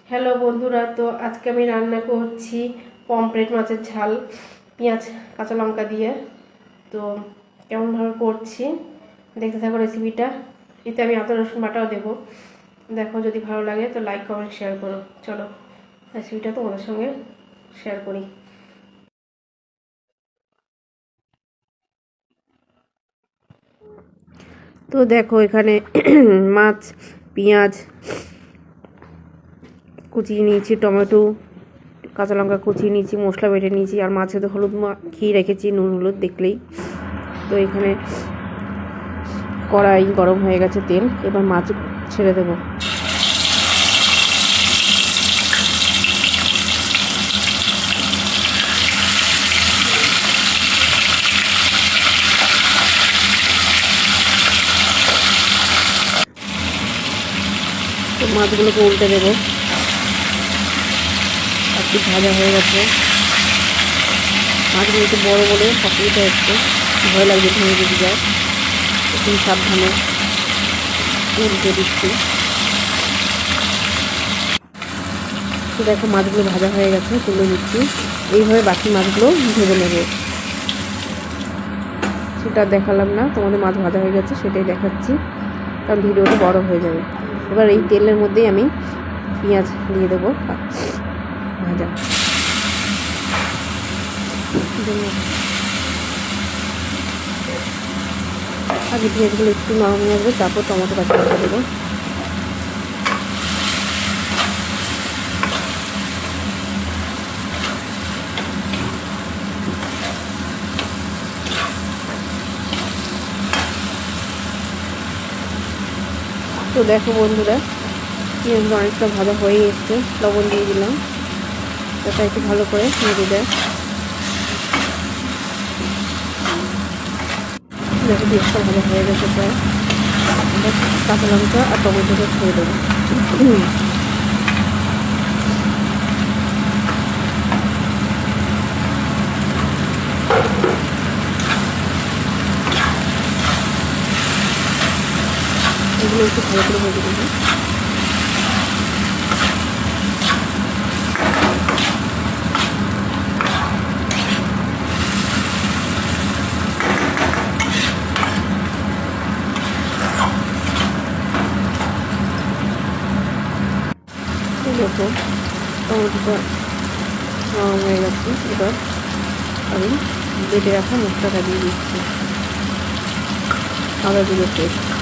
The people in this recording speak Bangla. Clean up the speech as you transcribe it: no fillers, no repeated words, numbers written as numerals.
হ্যালো বন্ধুরা, তো আজকে আমি রান্না করছি পমফ্রেট মাছের ঝাল পেঁয়াজ কাঁচা লঙ্কা দিয়ে। তো কেমনভাবে করছি দেখতে থাকো রেসিপিটা। এতে আমি আদা রসুন বাটাও দেবো। দেখো, যদি ভালো লাগে তো লাইক কমেন্ট শেয়ার করো। চলো রেসিপিটা তোমাদের সঙ্গে শেয়ার করি। তো দেখো, এখানে মাছ, পেঁয়াজ কুচিয়ে নিয়েছি, টমেটো কাঁচা লঙ্কা কুচিয়ে নিয়েছি, মশলা বেটে নিয়েছি, আর মাছে তো হলুদ মাখিয়ে রেখেছি, নুন হলুদ দেখলেই। তো এখানে কড়াই গরম হয়ে গেছে, তেল, এবার মাছ ছেড়ে দেবো। তো মাছগুলোকে উল্টে দেবো। একটু ভাজা হয়ে গেছে। মাছগুলো একটু বড়ো বলে অসুবিধা হচ্ছে, ভয় লাগছে ভেঙে যদি যায়। একটু সাবধানে উল্টে দিচ্ছি। তো দেখো, মাছগুলো ভাজা হয়ে গেছে, তুলে দিচ্ছি। এইভাবে বাকি মাছগুলো ভেজে নেব। সেটা দেখালাম না, তোমাদের মাছ ভাজা হয়ে গেছে সেটাই দেখাচ্ছি, কারণ ভিডিওটা বড় হয়ে যাবে। এবার এই তেলের মধ্যেই আমি পেঁয়াজ দিয়ে দেবো ভাজা। আগে পেঁয়াজগুলো একটু নরম হয়ে আসবে, তারপর টমেটো কাঁচা লঙ্কা দেবো। তো দেখো বন্ধুরা, পেঁয়াজগুলো অনেকটা ভাজা হয়ে এসছে, লবণ দিয়ে দিলাম যাতে একটু ভালো করে নেড়ে দেয়। দেখো, পেঁয়াজটা ভাজা হয়ে গেছে প্রায়। কাঁচা লঙ্কা আর টমেটোটা ছেড়ে দেবো। এগুলো একটু ভালো করে ভেজে দেবো। দেখো, টমেটোটা নরম হয়ে গেছে। এবার আমি বেটে রাখা মশলাটা দিয়ে দিচ্ছি, আদা জিরে পেস্ট।